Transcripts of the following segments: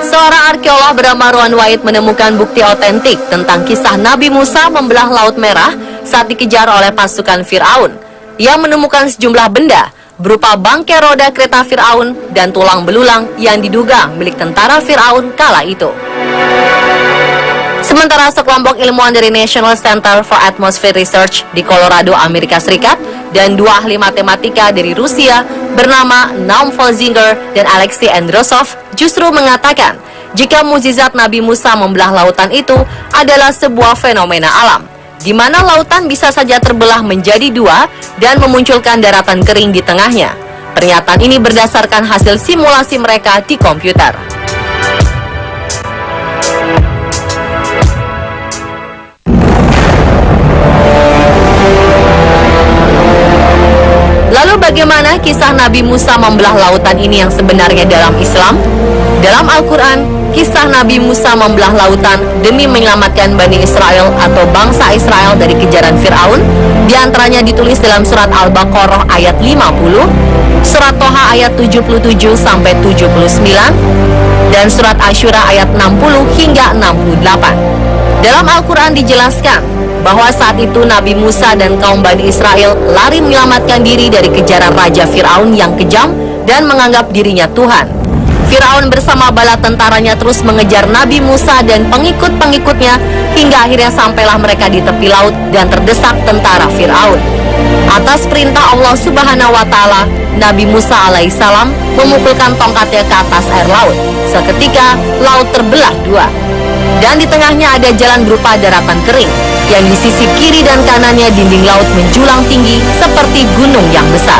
Seorang arkeolog bernama Rowan White menemukan bukti otentik tentang kisah Nabi Musa membelah Laut Merah saat dikejar oleh pasukan Firaun. Ia menemukan sejumlah benda berupa bangkai roda kereta Firaun dan tulang belulang yang diduga milik tentara Firaun kala itu. Sementara sekelompok ilmuwan dari National Center for Atmospheric Research di Colorado, Amerika Serikat, dan dua ahli matematika dari Rusia bernama Naum Folzinger dan Alexei Androsov justru mengatakan jika mukjizat Nabi Musa membelah lautan itu adalah sebuah fenomena alam, di mana lautan bisa saja terbelah menjadi dua dan memunculkan daratan kering di tengahnya. Pernyataan ini berdasarkan hasil simulasi mereka di komputer. Lalu bagaimana kisah Nabi Musa membelah lautan ini yang sebenarnya dalam Islam? Dalam Al-Quran, kisah Nabi Musa membelah lautan demi menyelamatkan Bani Israel atau bangsa Israel dari kejaran Firaun, diantaranya ditulis dalam surat Al-Baqarah ayat 50, surat Toha ayat 77-79, dan surat Asyura ayat 60 hingga 68. Dalam Al-Quran dijelaskan bahwa saat itu Nabi Musa dan kaum Bani Israel lari menyelamatkan diri dari kejaran Raja Firaun yang kejam dan menganggap dirinya Tuhan. Firaun bersama bala tentaranya terus mengejar Nabi Musa dan pengikut-pengikutnya hingga akhirnya sampailah mereka di tepi laut dan terdesak tentara Firaun. Atas perintah Allah Subhanahu wa Ta'ala, Nabi Musa alaihissalam memukulkan tongkatnya ke atas air laut. Seketika laut terbelah dua, dan di tengahnya ada jalan berupa daratan kering, yang di sisi kiri dan kanannya dinding laut menjulang tinggi seperti gunung yang besar.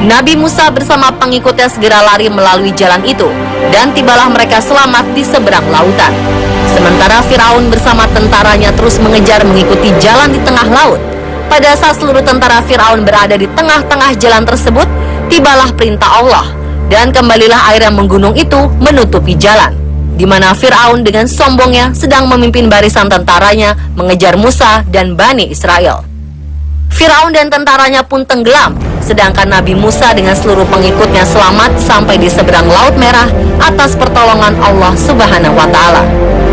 Nabi Musa bersama pengikutnya segera lari melalui jalan itu, dan tibalah mereka selamat di seberang lautan. Sementara Firaun bersama tentaranya terus mengejar mengikuti jalan di tengah laut. Pada saat seluruh tentara Firaun berada di tengah-tengah jalan tersebut, tibalah perintah Allah, dan kembalilah air yang menggunung itu menutupi jalan, di mana Firaun dengan sombongnya sedang memimpin barisan tentaranya mengejar Musa dan Bani Israel. Firaun dan tentaranya pun tenggelam, sedangkan Nabi Musa dengan seluruh pengikutnya selamat sampai di seberang Laut Merah atas pertolongan Allah Subhanahu wa Ta'ala.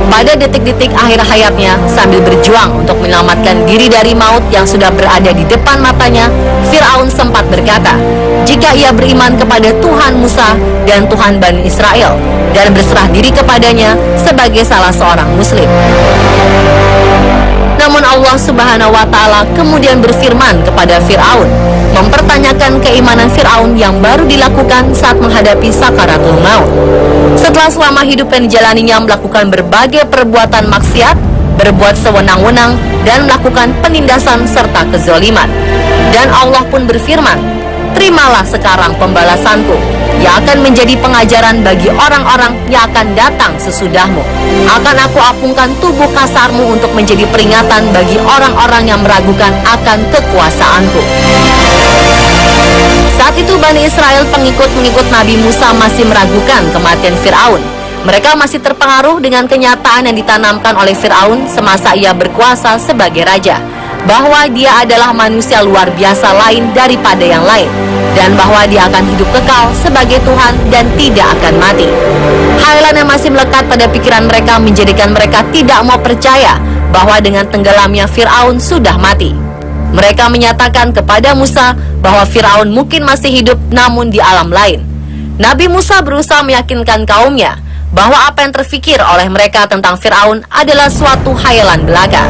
Pada detik-detik akhir hayatnya, sambil berjuang untuk menyelamatkan diri dari maut yang sudah berada di depan matanya, Firaun sempat berkata, jika ia beriman kepada Tuhan Musa dan Tuhan Bani Israel dan berserah diri kepadanya sebagai salah seorang muslim. Namun Allah Subhanahu wa Ta'ala kemudian berfirman kepada Firaun, mempertanyakan keimanan Firaun yang baru dilakukan saat menghadapi sakaratul maut. Setelah selama hidup yang dijalaninya melakukan berbagai perbuatan maksiat, berbuat sewenang-wenang, dan melakukan penindasan serta kezaliman. Dan Allah pun berfirman, terimalah sekarang pembalasanku, yang akan menjadi pengajaran bagi orang-orang yang akan datang sesudahmu. Akan aku apungkan tubuh kasarmu untuk menjadi peringatan bagi orang-orang yang meragukan akan kekuasaanku. Saat itu Bani Israel, pengikut-pengikut Nabi Musa, masih meragukan kematian Firaun. Mereka masih terpengaruh dengan kenyataan yang ditanamkan oleh Firaun semasa ia berkuasa sebagai raja, bahwa dia adalah manusia luar biasa lain daripada yang lain, dan bahwa dia akan hidup kekal sebagai Tuhan dan tidak akan mati. Hal yang masih melekat pada pikiran mereka menjadikan mereka tidak mau percaya bahwa dengan tenggelamnya Firaun sudah mati. Mereka menyatakan kepada Musa bahwa Firaun mungkin masih hidup namun di alam lain. Nabi Musa berusaha meyakinkan kaumnya bahwa apa yang terfikir oleh mereka tentang Firaun adalah suatu khayalan belaka.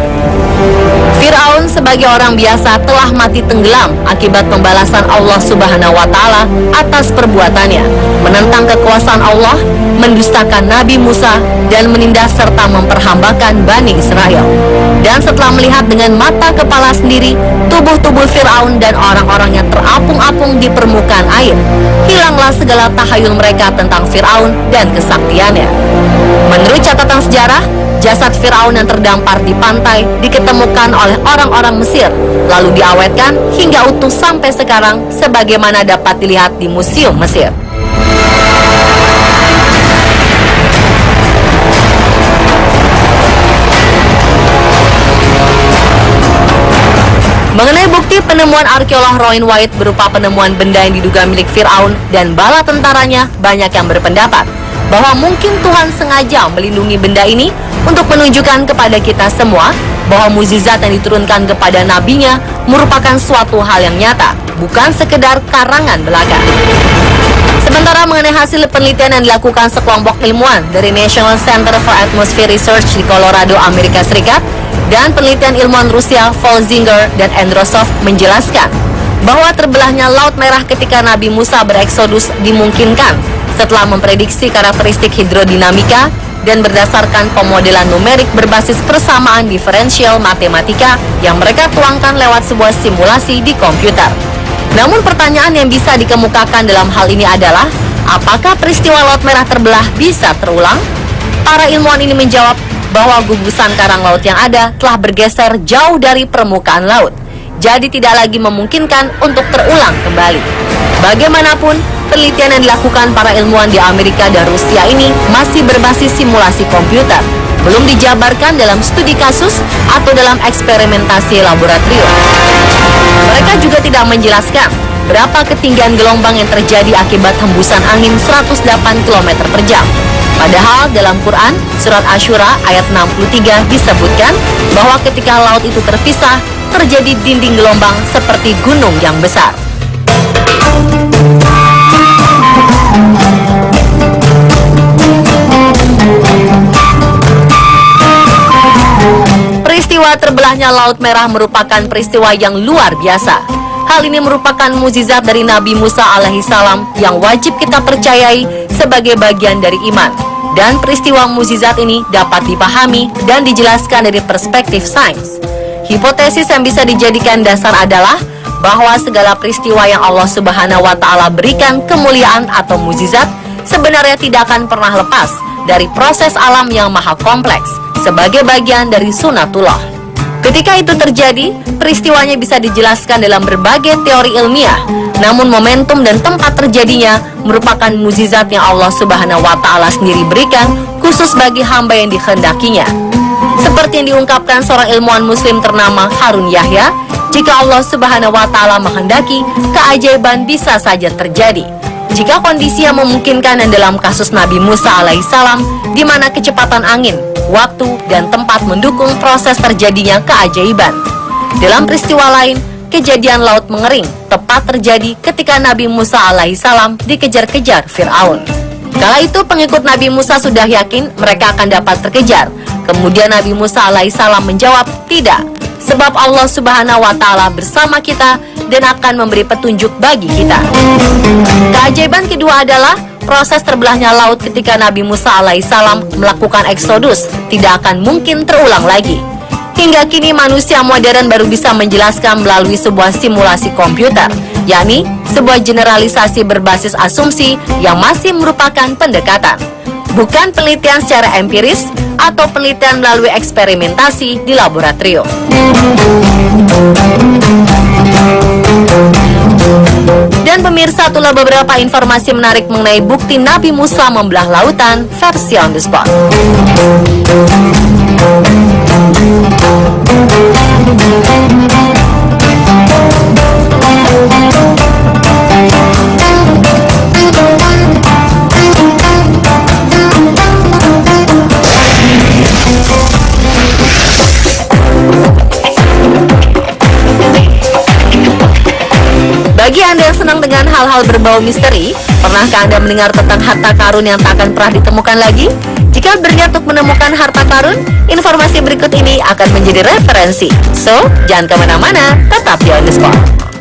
Firaun sebagai orang biasa telah mati tenggelam akibat pembalasan Allah Subhanahu wa Ta'ala atas perbuatannya, menentang kekuasaan Allah, mendustakan Nabi Musa, dan menindas serta memperhambakan Bani Israel. Dan setelah melihat dengan mata kepala sendiri tubuh-tubuh Firaun dan orang-orang yang terapung-apung di permukaan air, hilanglah segala tahayul mereka tentang Firaun dan kesaktiannya. Menurut catatan sejarah, jasad Firaun yang terdampar di pantai diketemukan oleh orang-orang Mesir, lalu diawetkan hingga utuh sampai sekarang sebagaimana dapat dilihat di Museum Mesir. Mengenai bukti Bukti penemuan arkeolog Rowan White berupa penemuan benda yang diduga milik Firaun dan bala tentaranya, banyak yang berpendapat bahwa mungkin Tuhan sengaja melindungi benda ini untuk menunjukkan kepada kita semua bahwa mukjizat yang diturunkan kepada nabinya merupakan suatu hal yang nyata, bukan sekedar karangan belaka. Sementara mengenai hasil penelitian yang dilakukan sekelompok ilmuwan dari National Center for Atmospheric Research di Colorado, Amerika Serikat, dan penelitian ilmuwan Rusia Folzinger dan Androsov menjelaskan bahwa terbelahnya Laut Merah ketika Nabi Musa bereksodus dimungkinkan setelah memprediksi karakteristik hidrodinamika dan berdasarkan pemodelan numerik berbasis persamaan diferensial matematika yang mereka tuangkan lewat sebuah simulasi di komputer. Namun pertanyaan yang bisa dikemukakan dalam hal ini adalah, apakah peristiwa Laut Merah terbelah bisa terulang? Para ilmuwan ini menjawab bahwa gugusan karang laut yang ada telah bergeser jauh dari permukaan laut, jadi tidak lagi memungkinkan untuk terulang kembali. Bagaimanapun, penelitian yang dilakukan para ilmuwan di Amerika dan Rusia ini masih berbasis simulasi komputer, belum dijabarkan dalam studi kasus atau dalam eksperimentasi laboratorium. Mereka juga tidak menjelaskan berapa ketinggian gelombang yang terjadi akibat hembusan angin 108 km per jam. Padahal dalam Quran, surat Asyura ayat 63 disebutkan bahwa ketika laut itu terpisah, terjadi dinding gelombang seperti gunung yang besar. Peristiwa terbelahnya Laut Merah merupakan peristiwa yang luar biasa. Hal ini merupakan mukjizat dari Nabi Musa alaihissalam yang wajib kita percayai sebagai bagian dari iman. Dan peristiwa mukjizat ini dapat dipahami dan dijelaskan dari perspektif sains. Hipotesis yang bisa dijadikan dasar adalah bahwa segala peristiwa yang Allah Subhanahu wa Ta'ala berikan kemuliaan atau mukjizat sebenarnya tidak akan pernah lepas dari proses alam yang maha kompleks sebagai bagian dari sunatullah. Ketika itu terjadi, peristiwanya bisa dijelaskan dalam berbagai teori ilmiah, namun momentum dan tempat terjadinya merupakan mukjizat yang Allah Subhanahu wa Ta'ala sendiri berikan khusus bagi hamba yang dikehendakinya. Seperti yang diungkapkan seorang ilmuwan muslim ternama Harun Yahya, jika Allah Subhanahu wa Ta'ala menghendaki, keajaiban bisa saja terjadi. Jika kondisi yang memungkinkan dan dalam kasus Nabi Musa alaihissalam, di mana kecepatan angin, waktu, dan tempat mendukung proses terjadinya keajaiban. Dalam peristiwa lain, kejadian laut mengering tepat terjadi ketika Nabi Musa alaihissalam dikejar-kejar Firaun. Kala itu pengikut Nabi Musa sudah yakin mereka akan dapat terkejar. Kemudian Nabi Musa alaihissalam menjawab, tidak, sebab Allah Subhanahu wa Ta'ala bersama kita dan akan memberi petunjuk bagi kita. Keajaiban kedua adalah proses terbelahnya laut ketika Nabi Musa alaihissalam melakukan eksodus tidak akan mungkin terulang lagi. Hingga kini manusia modern baru bisa menjelaskan melalui sebuah simulasi komputer, yakni sebuah generalisasi berbasis asumsi yang masih merupakan pendekatan, bukan penelitian secara empiris atau penelitian melalui eksperimentasi di laboratorium. Dan pemirsa, itulah beberapa informasi menarik mengenai bukti Nabi Musa membelah lautan versi on the spot. Bagi Anda yang senang dengan hal-hal berbau misteri, pernahkah Anda mendengar tentang harta karun yang tak akan pernah ditemukan lagi? Jika berniat untuk menemukan harta karun, informasi berikut ini akan menjadi referensi. So, jangan kemana-mana, tetap di On The Spot.